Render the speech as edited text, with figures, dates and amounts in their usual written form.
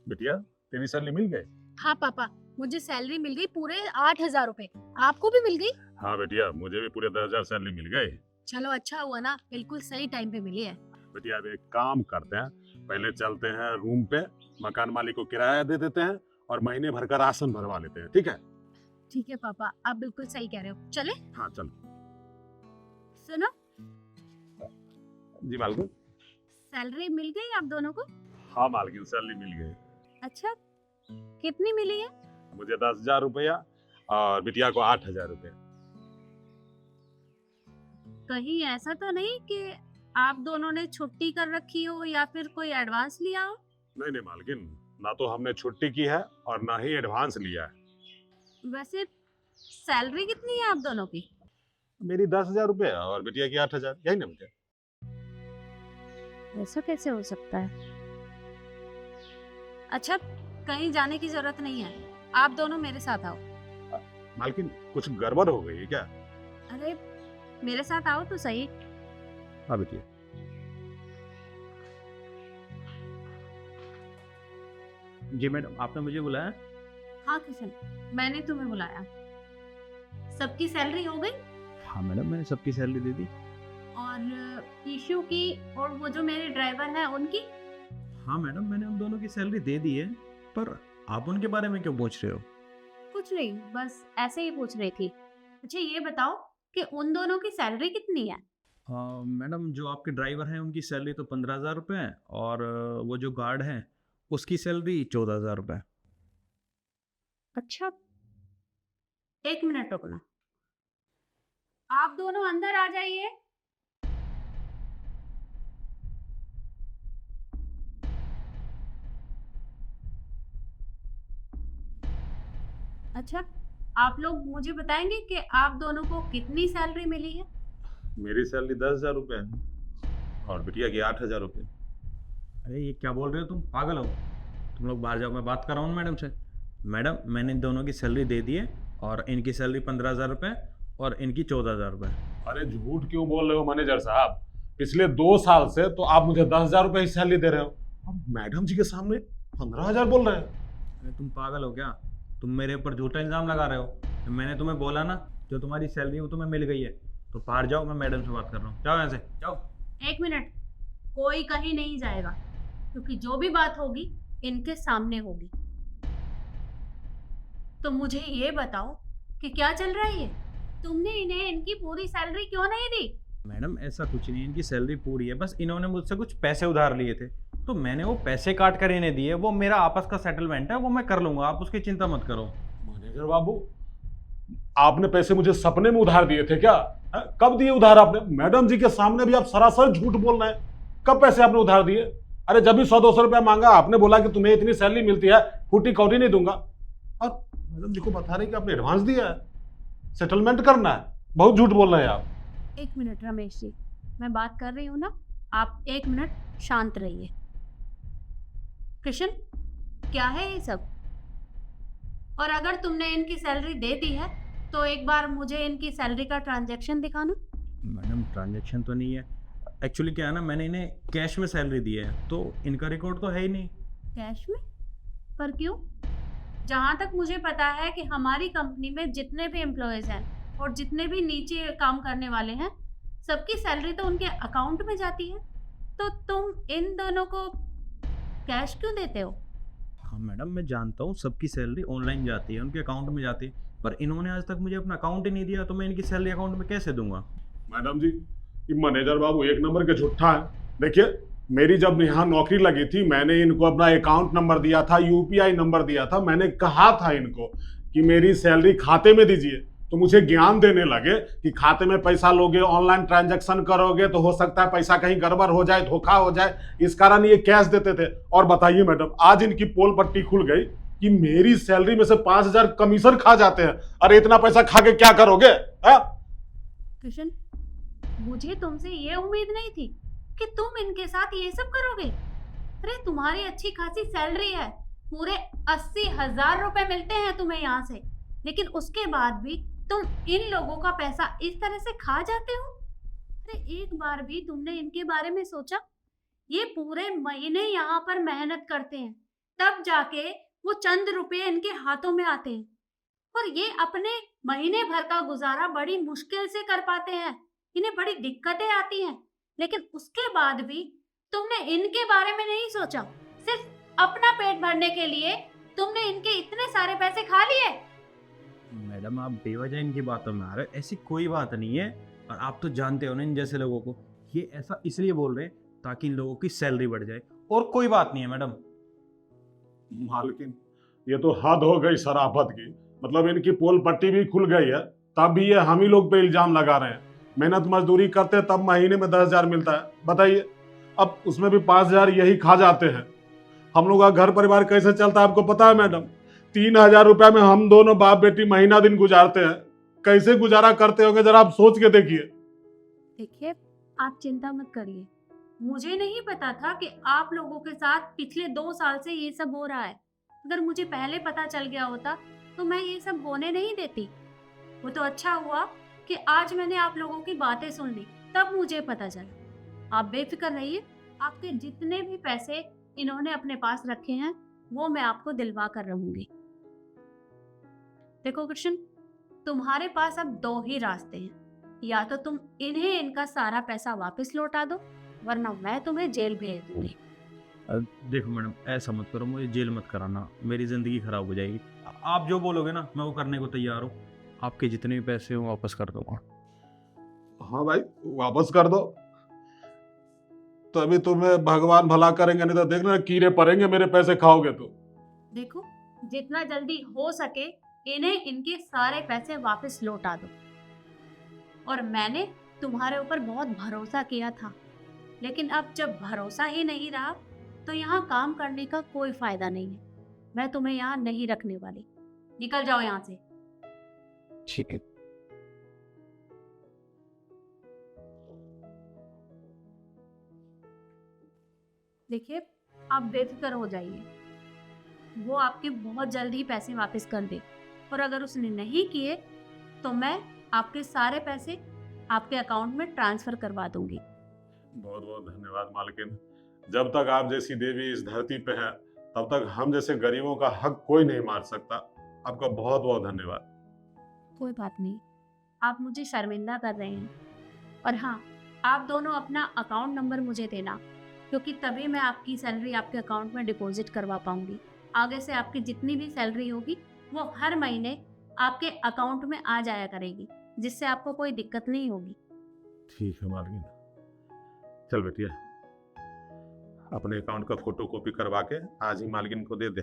बिटिया तेरी सैलरी मिल गई? हाँ पापा, मुझे सैलरी मिल गई पूरे 8,000 रुपए। आपको भी मिल गई? हाँ बेटिया, मुझे भी पूरे 10,000 सैलरी मिल गई। चलो अच्छा हुआ ना, बिल्कुल सही टाइम पे मिली है। बेटिया अब एक काम करते हैं, पहले चलते हैं रूम पे, मकान मालिक को किराया दे देते हैं और महीने भर का राशन भरवा लेते हैं, ठीक है? ठीक है पापा, आप बिल्कुल सही कह रहे हो। चले? हाँ चल। सुनो, जी मालकिन। सैलरी मिल गई आप दोनों को? हाँ मालकिन, सैलरी मिल गई। अच्छा, कितनी मिली है? मुझे 10,000 रुपया और बिटिया को 8,000 रुपया। कहीं ऐसा तो नहीं कि आप दोनों ने छुट्टी कर रखी हो या फिर कोई एडवांस लिया हो? नहीं नहीं मालकिन, ना तो हमने छुट्टी की है और ना ही एडवांस लिया है। वैसे सैलरी कितनी है आप दोनों की? मेरी 10,000 रुपया और बिटिया की 8,000, यही ना बेटा? ऐसा कैसे हो सकता है? अच्छा, कहीं जाने की जरूरत नहीं है, आप दोनों मेरे साथ आओ। मालकिन कुछ गड़बड़ हो गई है क्या? अरे मेरे साथ आओ तो सही। हाँ बेटिया। जी मैडम, आपने मुझे बुलाया? हाँ किशन, मैंने तुम्हें बुलाया। सबकी सैलरी हो गई? हाँ मैडम, मैंने सबकी सैलरी दे दी। और ईशू की और वो जो मेरे ड्राइवर हैं उनकी? हाँ मैडम, मैंने उन दोनों की सैलरी दे दी है, पर आप उनके बारे में क्यों पूछ रहे हो? कुछ नहीं, बस ऐसे ही पूछ रही थी। अच्छा ये बताओ कि उन दोनों की सैलरी कितनी है? मैडम, जो आपके ड्राइवर हैं उनकी सैलरी तो 15,000 रुपये है, और वो जो गार्ड हैं उसकी सैलरी 14,000 रुपये। अच्छा, एक मिनट रुकना। आप दोनों अंदर आ जाइए। अच्छा, आप लोग मुझे बताएंगे कि आप दोनों को कितनी सैलरी मिली है? मेरी सैलरी 10,000 रुपये है और बिटिया की 8,000 रुपये। अरे ये क्या बोल रहे हो, तुम पागल हो? तुम लोग बाहर जाओ, मैं बात कर रहा हूँ मैडम से। मैडम, मैंने इन दोनों की सैलरी दे दी है, और इनकी सैलरी 15,000 रुपये और इनकी 14,000 रुपये। अरे झूठ क्यों बोल रहे हो मैनेजर साहब? पिछले 2 साल से तो आप मुझे 10,000 रुपये ही सैलरी दे रहे हो, अब मैडम जी के सामने 15,000 बोल रहे हैं। अरे तुम पागल हो क्या? तुम मेरे ऊपर झूठा इल्ज़ाम लगा रहे हो। मैंने तुम्हें बोला ना, जो तुम्हारी सैलरी वो तुम्हें मिल गई है, तो बाहर जाओ, मैं मैडम से बात कर रहा हूँ। जाओ यहाँ से, जाओ। एक मिनट, कोई कहीं नहीं जाएगा, क्योंकि जो भी बात होगी इनके सामने होगी। तो मुझे ये बताओ कि क्या चल रहा है ये? तुमने इन्हें इनकी पूरी सैलरी क्यों नहीं दी? मैडम ऐसा कुछ नहीं, इनकी सैलरी पूरी है, बस इन्होंने मुझसे कुछ पैसे उधार लिए थे, तो मैंने वो पैसे काट कर इन्हें दिए। वो मेरा आपस का सेटलमेंट है, वो मैं कर लूँगा, आप उसकी चिंता मत करो। मैनेजर बाबू, आपने पैसे मुझे सपने में उधार दिए थे क्या? कब दिए उधार आपने? मैडम जी के सामने भी आप सरासर झूठ बोल रहे हैं। कब पैसे आपने उधार दिए? अरे जब भी 100-200 रुपया मांगा आपने बोला कि तुम्हें इतनी सैलरी मिलती है, फूटी कौड़ी नहीं दूंगा, और मैडम जी को बता रहे कि आपने एडवांस दिया है, सेटलमेंट करना है। बहुत झूठ बोल रहे हैं आप। एक मिनट रमेश जी, मैं बात कर रही हूँ ना, आप एक मिनट शांत रहिए। कृष्ण, क्या है ये सब? और अगर तुमने इनकी सैलरी दे दी है तो एक बार मुझे इनकी सैलरी का ट्रांजैक्शन दिखाना। मैडम ट्रांजैक्शन तो नहीं है, एक्चुअली क्या है ना, मैंने इन्हें कैश में सैलरी दी है, तो इनका रिकॉर्ड तो है ही नहीं। कैश में? पर क्यों? जहाँ तक मुझे पता है कि हमारी कंपनी में जितने भी एम्प्लॉयज़ हैं और जितने भी नीचे काम करने वाले हैं, सबकी सैलरी तो उनके अकाउंट में जाती है। तो तुम इन दोनों को कैश क्यों देते हो? हाँ मैडम, मैं जानता हूँ सबकी सैलरी ऑनलाइन जाती है, उनके अकाउंट में जाती है, पर इन्होंने आज तक मुझे अपना अकाउंट ही नहीं दिया, तो मैं इनकी सैलरी अकाउंट में कैसे दूंगा? मैडम जी, ये मैनेजर बाबू एक नंबर के झूठा है। देखिए, मेरी जब यहाँ नौकरी लगी थी, मैंने इनको अपना अकाउंट नंबर दिया था, यूपीआई नंबर दिया था, मैंने कहा था इनको कि मेरी सैलरी खाते में दीजिए, तो मुझे ज्ञान देने लगे कि खाते में पैसा लोगे, ऑनलाइन ट्रांजैक्शन करोगे तो हो सकता है पैसा कहीं गड़बड़ हो जाए, धोखा हो जाए, इस कारण ये कैश देते थे। और बताइए मैडम, आज इनकी पोल पट्टी खुल गई कि मेरी सैलरी में से 5,000 कमीशन खा जाते हैं। अरे इतना पैसा खा के क्या करोगे? कृष्ण, मुझे तुमसे ये उम्मीद नहीं थी कि तुम इनके साथ ये सब करोगे। अरे तुम्हारी अच्छी खासी सैलरी है, पूरे 80,000 रुपए मिलते हैं तुम्हें यहाँ से, लेकिन उसके बाद भी तुम इन लोगों का पैसा इस तरह से खा जाते हो। अरे एक बार भी तुमने इनके बारे में सोचा? ये पूरे महीने यहाँ पर मेहनत करते हैं, तब जाके वो चंद रुपए इनके हाथों में आते हैं और ये अपने महीने भर का गुजारा बड़ी मुश्किल से कर पाते हैं। इन्हें बड़ी दिक्कतें आती हैं, लेकिन उसके बाद भी तुमने इनके बारे में नहीं सोचा। सिर्फ अपना पेट भरने के लिए तुमने इनके इतने सारे पैसे खा लिए। मैडम आप बेवजह इनकी बातों में आ रहे हो, ऐसी कोई बात नहीं है। और आप तो जानते हो ना इन जैसे लोगों को, ये ऐसा इसलिए बोल रहे हैं ताकि इन लोगों की सैलरी बढ़ जाए, और कोई बात नहीं है मैडम। मालकिन ये तो हद हो गई शराफत की। मतलब इनकी पोल पट्टी भी खुल गई है, तब भी ये हम ही लोग पे इल्जाम लगा रहे हैं। मेहनत मजदूरी करते तब महीने में 10,000 मिलता है, बताइए। अब उसमें भी 5,000 यही खा जाते हैं। हम लोग का घर परिवार कैसे चलता है आपको पता है मैडम? 3,000 रुपया में हम दोनों बाप बेटी महीना दिन गुजारते हैं। कैसे गुजारा करते होंगे जरा आप सोच के देखिए। देखिए, आप चिंता मत करिए। मुझे नहीं पता था कि आप लोगों के साथ पिछले 2 साल से ये सब हो रहा है। अगर मुझे पहले पता चल गया होता तो मैं ये सब होने नहीं देती। वो तो अच्छा हुआ कि आज मैंने आप लोगों की बातें सुन ली, तब मुझे पता चला। आप बेफिक्र रहिए, आपके जितने भी पैसे इन्होंने अपने पास रखे हैं वो मैं आपको दिलवा कर रहूंगी। देखो कृष्ण, तुम्हारे पास अब 2 ही रास्ते हैं। या तो तुम इन्हें इनका सारा पैसा वापस लौटा दो, वरना मैं तुम्हें जेल भेज दूंगी। देखो मैडम ऐसा मत करो, मुझे जेल मत कराना, मेरी ज़िंदगी ख़राब हो जाएगी। आप जो बोलोगे ना मैं वो करने को तैयार हूँ। आपके जितने भी पैसे हो वापस कर दूँगा। हाँ भाई, वापस कर दो, तभी तुम्हें भगवान भला करेंगे, नहीं तो देखना कीड़े पड़ेंगे मेरे पैसे खाओगे तो। देखो, जितना जल्दी हो सके इन्हें इनके सारे पैसे वापस लौटा दो। और मैंने तुम्हारे ऊपर बहुत भरोसा किया था, लेकिन अब जब भरोसा ही नहीं रहा तो यहाँ काम करने का कोई फायदा नहीं है। मैं तुम्हें यहाँ नहीं रखने वाली। निकल जाओ यहाँ से। ठीक है। देखिए, आप बेफिक्र हो जाइए, वो आपके बहुत जल्द ही पैसे वापस कर दे। और अगर उसने नहीं किए तो मैं आपके सारे पैसे आपके अकाउंट में ट्रांसफर करवा दूंगी। बहुत बहुत धन्यवाद मालकिन। जब तक आप जैसी देवी इस धरती पे है तब तक हम जैसे गरीबों का हक कोई नहीं मार सकता। आपका बहुत बहुत धन्यवाद। कोई बात नहीं, आप मुझे शर्मिंदा कर रहे हैं। और हाँ, आप दोनों अपना अकाउंट नंबर मुझे देना, क्योंकि तभी मैं आपकी सैलरी आपके अकाउंट में डिपॉजिट करवा पाऊंगी। आगे से आपकी जितनी भी सैलरी होगी वो हर महीने आपके अकाउंट में आ जाया करेगी, जिससे आपको कोई दिक्कत नहीं होगी। ठीक है मालकिन, चल बेटिया अपने अकाउंट का फोटो कॉपी करवा के आज ही मालकिन को दे दे।